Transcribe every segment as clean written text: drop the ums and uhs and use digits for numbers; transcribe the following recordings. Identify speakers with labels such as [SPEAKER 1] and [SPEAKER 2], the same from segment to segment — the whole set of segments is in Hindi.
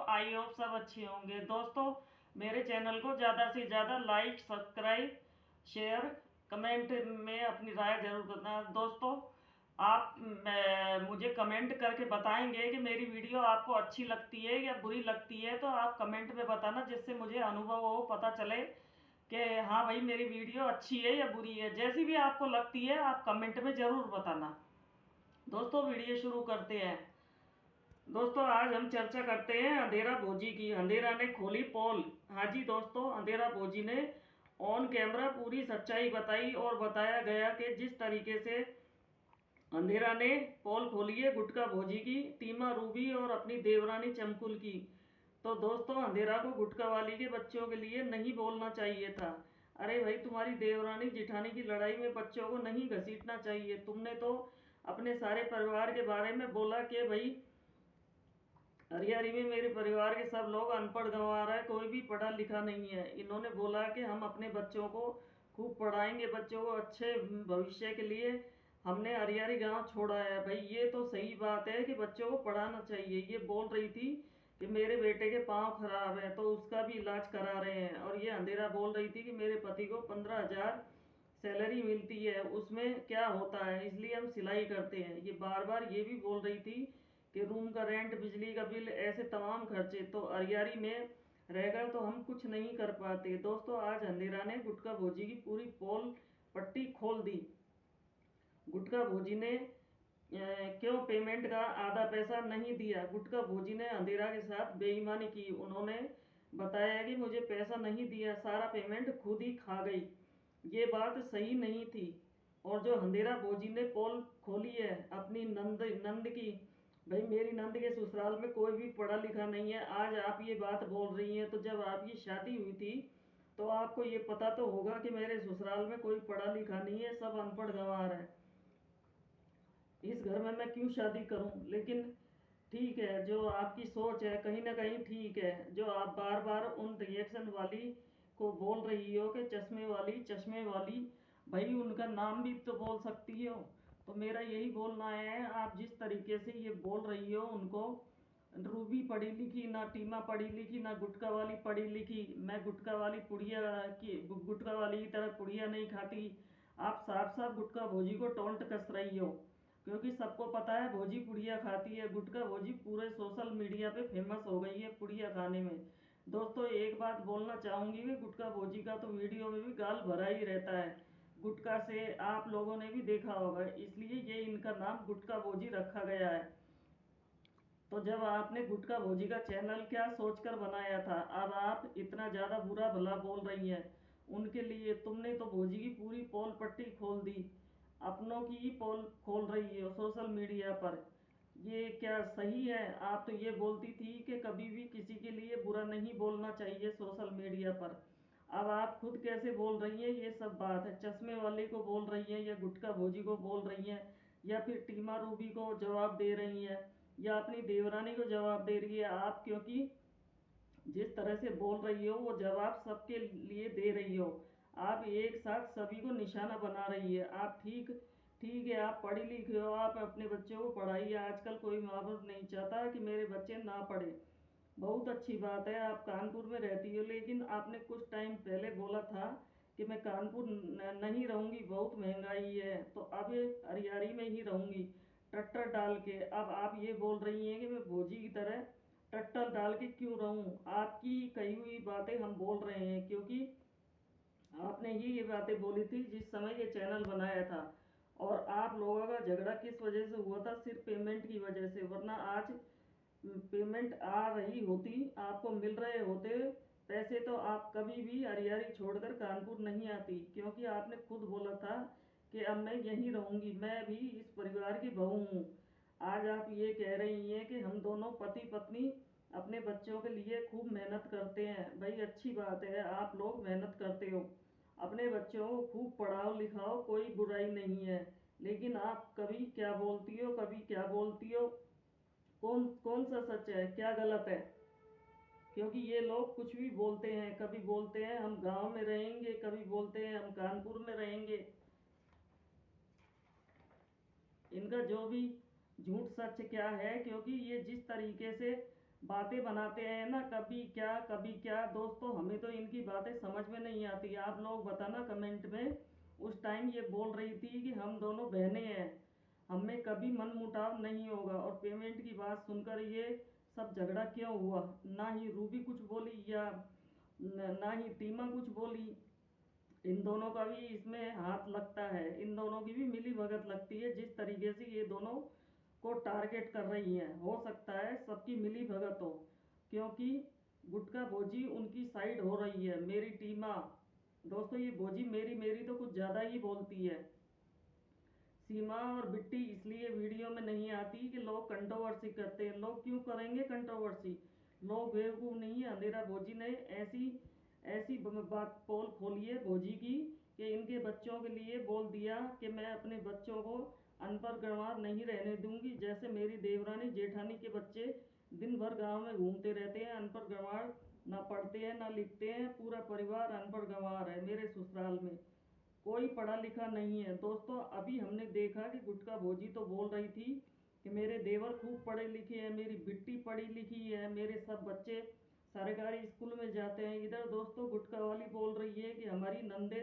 [SPEAKER 1] आई होप सब अच्छे होंगे। दोस्तों, मेरे चैनल को ज़्यादा से ज़्यादा लाइक, सब्सक्राइब, शेयर, कमेंट में अपनी राय जरूर करना। दोस्तों, आप मुझे कमेंट करके बताएंगे कि मेरी वीडियो आपको अच्छी लगती है या बुरी लगती है। तो आप कमेंट में बताना, जिससे मुझे अनुभव हो, पता चले कि हाँ भाई मेरी वीडियो अच्छी है या बुरी है। जैसी भी आपको लगती है आप कमेंट में ज़रूर बताना। दोस्तों, वीडियो शुरू करते हैं। दोस्तों, आज हम चर्चा करते हैं अंधेरा भोजी की। अंधेरा ने खोली पोल। हाँ जी दोस्तों, अंधेरा भोजी ने ऑन कैमरा पूरी सच्चाई बताई और बताया गया कि जिस तरीके से अंधेरा ने पोल खोली है गुटका भोजी की, टीमा रूबी और अपनी देवरानी चमकुल की। तो दोस्तों, अंधेरा को गुटका वाली के बच्चों के लिए नहीं बोलना चाहिए था। अरे भाई, तुम्हारी देवरानी जिठानी की लड़ाई में बच्चों को नहीं घसीटना चाहिए। तुमने तो अपने सारे परिवार के बारे में बोला कि भाई हरियारी में मेरे परिवार के सब लोग अनपढ़ गंवार है, कोई भी पढ़ा लिखा नहीं है। इन्होंने बोला कि हम अपने बच्चों को खूब पढ़ाएंगे, बच्चों को अच्छे भविष्य के लिए हमने हरियारी गांव छोड़ा है। भाई, ये तो सही बात है कि बच्चों को पढ़ाना चाहिए। ये बोल रही थी कि मेरे बेटे के पाँव खराब है तो उसका भी इलाज करा रहे हैं। और ये अंधेरा बोल रही थी कि मेरे पति को 15,000 सैलरी मिलती है, उसमें क्या होता है, इसलिए हम सिलाई करते हैं। ये बार बार ये भी बोल रही थी कि रूम का रेंट, बिजली का बिल, ऐसे तमाम खर्चे तो अरियारी में रहकर तो हम कुछ नहीं कर पाते। दोस्तों, आज अंधेरा ने गुटका भोजी की पूरी पोल पट्टी खोल दी। गुटका भोजी ने क्यों पेमेंट का आधा पैसा नहीं दिया? गुटका भोजी ने अंधेरा के साथ बेईमानी की। उन्होंने बताया कि मुझे पैसा नहीं दिया, सारा पेमेंट खुद ही खा गई। ये बात सही नहीं थी। और जो अंधेरा भोजी ने पोल खोली है अपनी नंद नंद की, भाई मेरी नंद के ससुराल में कोई भी पढ़ा लिखा नहीं है। आज आप ये बात बोल रही हैं, तो जब आपकी शादी हुई थी तो आपको ये पता तो होगा कि मेरे ससुराल में कोई पढ़ा लिखा नहीं है, सब अनपढ़ गंवार है। इस घर में मैं क्यों शादी करूं? लेकिन ठीक है, जो आपकी सोच है कहीं ना कहीं ठीक है। जो आप बार बार उन रिएक्शन वाली को बोल रही हो कि चश्मे वाली, चश्मे वाली, भाई उनका नाम भी तो बोल सकती हो। तो मेरा यही बोलना है, आप जिस तरीके से ये बोल रही हो उनको, रूबी पढ़ी लिखी ना, टीमा पढ़ी लिखी ना, गुटखा वाली पढ़ी लिखी। मैं गुटखा वाली पुड़िया की, गुटखा वाली की तरह पुड़िया नहीं खाती। आप साफ साफ गुटखा भोजी को टोंट कस रही हो, क्योंकि सबको पता है भोजी पुड़िया खाती है। गुटखा भोजी पूरे सोशल मीडिया पे फेमस हो गई है पुड़िया खाने में। दोस्तों, एक बात बोलना चाहूंगी कि गुटखा भोजी का तो वीडियो में भी गाल भरा ही रहता है। गुटखा से आप लोगों ने भी देखा होगा, इसलिए ये इनका नाम गुटखा भोजी रखा गया है। तो जब आपने गुटखा भोजी का चैनल क्या सोचकर बनाया था, अब आप इतना ज़्यादा बुरा भला बोल रही हैं उनके लिए। तुमने तो भोजी की पूरी पोल पट्टी खोल दी, अपनों की ही पोल खोल रही है सोशल मीडिया पर। ये क्या सही है? आप तो ये बोलती थी कि कभी भी किसी के लिए बुरा नहीं बोलना चाहिए सोशल मीडिया पर। अब आप खुद कैसे बोल रही हैं? ये सब बात है, चश्मे वाले को बोल रही हैं या गुटखा भोजी को बोल रही हैं, या फिर टीमा रूबी को जवाब दे रही हैं, या अपनी देवरानी को जवाब दे रही है आप? क्योंकि जिस तरह से बोल रही हो वो जवाब सबके लिए दे रही हो। आप एक साथ सभी को निशाना बना रही है। आप ठीक ठीक है, आप पढ़ी लिखी हो, आप अपने बच्चों को पढ़ाइए। आजकल कोई माँ बाप नहीं चाहता कि मेरे बच्चे ना पढ़े। बहुत अच्छी बात है, आप कानपुर में रहती हो, लेकिन आपने कुछ टाइम पहले बोला था कि मैं कानपुर नहीं रहूंगी, बहुत महंगाई है, तो अब हरियारी में ही रहूंगी ट्रैक्टर डाल के। अब आप ये बोल रही हैं कि मैं भोजी की तरह ट्रैक्टर डाल के क्यों रहूं? आपकी कही हुई बातें हम बोल रहे हैं, क्योंकि आपने ही ये बातें बोली थी जिस समय ये चैनल बनाया था। और आप लोगों का झगड़ा किस वजह से हुआ था? सिर्फ पेमेंट की वजह से। वरना आज पेमेंट आ रही होती, आपको मिल रहे होते पैसे, तो आप कभी भी हरियारी छोड़कर कानपुर नहीं आती। क्योंकि आपने खुद बोला था कि अब मैं यहीं रहूंगी, मैं भी इस परिवार की बहू हूँ। आज आप ये कह रही हैं कि हम दोनों पति पत्नी अपने बच्चों के लिए खूब मेहनत करते हैं। भाई अच्छी बात है, आप लोग मेहनत करते हो, अपने बच्चों को खूब पढ़ाओ लिखाओ, कोई बुराई नहीं है। लेकिन आप कभी क्या बोलती हो, कभी क्या बोलती हो, कौन कौन सा सच है, क्या गलत है? क्योंकि ये लोग कुछ भी बोलते हैं, कभी बोलते हैं हम गांव में रहेंगे, कभी बोलते हैं हम कानपुर में रहेंगे। इनका जो भी झूठ सच क्या है, क्योंकि ये जिस तरीके से बातें बनाते हैं ना, कभी क्या दोस्तों, हमें तो इनकी बातें समझ में नहीं आती। आप लोग बताना कमेंट में। उस टाइम ये बोल रही थी कि हम दोनों बहनें हैं, हमें कभी मन मुटाव नहीं होगा, और पेमेंट की बात सुनकर ये सब झगड़ा क्यों हुआ? ना ही रूबी कुछ बोली या ना ही टीमा कुछ बोली। इन दोनों का भी इसमें हाथ लगता है, इन दोनों की भी मिली भगत लगती है। जिस तरीके से ये दोनों को टारगेट कर रही हैं, हो सकता है सबकी मिली भगत हो, क्योंकि गुटका भोजी उनकी साइड हो रही है। मेरी टीमा, दोस्तों ये भोजी मेरी मेरी तो कुछ ज़्यादा ही बोलती है। सीमा और बिट्टी इसलिए वीडियो में नहीं आती कि लोग कंट्रोवर्सी करते हैं। लोग क्यों करेंगे कंट्रोवर्सी? लोग बेवकूफ़ नहीं है। अंधेरा भोजी ने ऐसी ऐसी बात पोल खोली है भोजी की कि इनके बच्चों के लिए बोल दिया कि मैं अपने बच्चों को अनपढ़ गंवार नहीं रहने दूंगी। जैसे मेरी देवरानी जेठानी के बच्चे दिन भर गांव में घूमते रहते हैं, अनपढ़ गंवार, ना पढ़ते हैं ना लिखते हैं, पूरा परिवार अनपढ़ गंवार है मेरे ससुराल में, कोई पढ़ा लिखा नहीं है। दोस्तों अभी हमने देखा कि गुटका भोजी तो बोल रही थी कि मेरे देवर खूब पढ़े लिखे हैं, मेरी बिट्टी पढ़ी लिखी है, मेरे सब बच्चे सरकारी स्कूल में जाते हैं। इधर दोस्तों गुटका वाली बोल रही है कि हमारी नंदे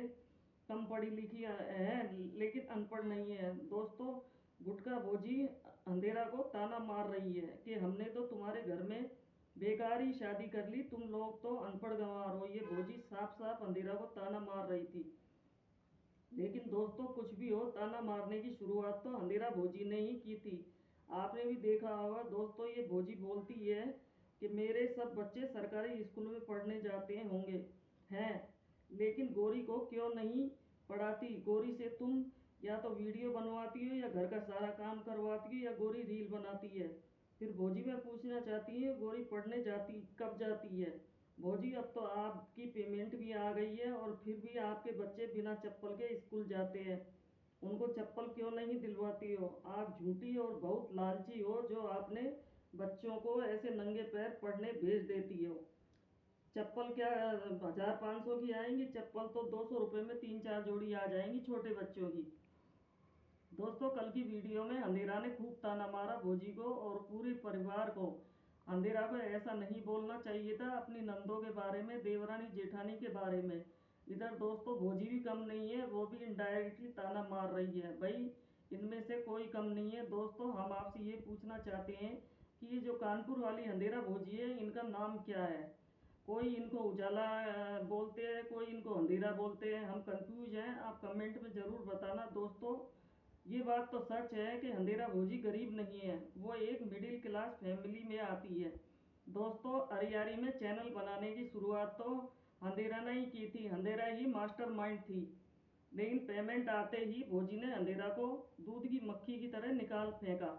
[SPEAKER 1] कम पढ़ी लिखी है लेकिन अनपढ़ नहीं है। दोस्तों गुटका भोजी अंधेरा को ताना मार रही है कि हमने तो तुम्हारे घर में बेकार ही शादी कर ली, तुम लोग तो अनपढ़ गंवार हो। ये भोजी साफ साफ अंधेरा को ताना मार रही थी। लेकिन दोस्तों कुछ भी हो, ताना मारने की शुरुआत तो अंधेरा भोजी ने ही की थी। आपने भी देखा होगा दोस्तों, ये भोजी बोलती है कि मेरे सब बच्चे सरकारी स्कूल में पढ़ने जाते होंगे हैं, लेकिन गोरी को क्यों नहीं पढ़ाती? गोरी से तुम या तो वीडियो बनवाती हो या घर का सारा काम करवाती हो, या गोरी रील बनाती है। फिर भोजी में पूछना चाहती है गोरी पढ़ने जाती कब जाती है? भौजी अब तो आपकी पेमेंट भी आ गई है और फिर भी आपके बच्चे बिना चप्पल के स्कूल जाते हैं, उनको चप्पल क्यों नहीं दिलवाती हो? आप झूठी और बहुत लालची हो जो आपने बच्चों को ऐसे नंगे पैर पढ़ने भेज देती हो। चप्पल क्या 1,000-500 की आएंगी? चप्पल तो 200 रुपये में 3-4 जोड़ी आ जाएंगी छोटे बच्चों की। दोस्तों कल की वीडियो में अंधेरा ने खूब ताना मारा भोजी को और पूरे परिवार को। अंधेरा को ऐसा नहीं बोलना चाहिए था अपनी नंदों के बारे में, देवरानी जेठानी के बारे में। इधर दोस्तों भोजी भी कम नहीं है, वो भी इनडायरेक्टली ताना मार रही है। भाई इनमें से कोई कम नहीं है। दोस्तों हम आपसे ये पूछना चाहते हैं कि ये जो कानपुर वाली अंधेरा भोजी है, इनका नाम क्या है? कोई इनको उजाला बोलते हैं, कोई इनको अंधेरा बोलते हैं, हम कंफ्यूज हैं। आप कमेंट में ज़रूर बताना। दोस्तों ये बात तो सच है कि अंधेरा भोजी गरीब नहीं है, वो एक मिडिल क्लास फैमिली में आती है। दोस्तों अरियारी में चैनल बनाने की शुरुआत तो अंधेरा ने ही की थी, अंधेरा ही मास्टरमाइंड थी। लेकिन पेमेंट आते ही भोजी ने अंधेरा को दूध की मक्खी की तरह निकाल फेंका।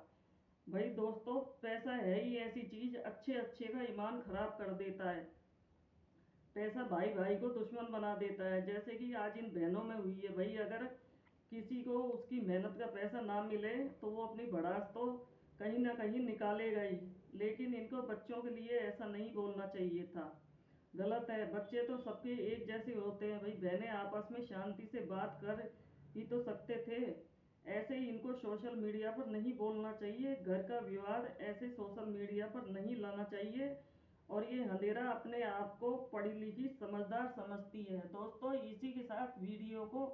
[SPEAKER 1] भाई दोस्तों पैसा है ही ऐसी चीज़, अच्छे अच्छे का ईमान खराब कर देता है। पैसा भाई भाई को दुश्मन बना देता है, जैसे कि आज इन बहनों में हुई है। भाई अगर किसी को उसकी मेहनत का पैसा ना मिले तो वो अपनी भड़ास तो कहीं ना कहीं निकालेगा ही, लेकिन इनको बच्चों के लिए ऐसा नहीं बोलना चाहिए था। गलत है, बच्चे तो सबके एक जैसे होते हैं। भाई बहनें आपस में शांति से बात कर ही तो सकते थे, ऐसे ही इनको सोशल मीडिया पर नहीं बोलना चाहिए। घर का विवाद ऐसे सोशल मीडिया पर नहीं लाना चाहिए। और ये अंधेरा अपने आप को पढ़ी लिखी समझदार समझती है। दोस्तों इसी के साथ वीडियो को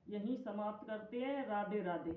[SPEAKER 1] यहीं समाप्त करते हैं। राधे राधे।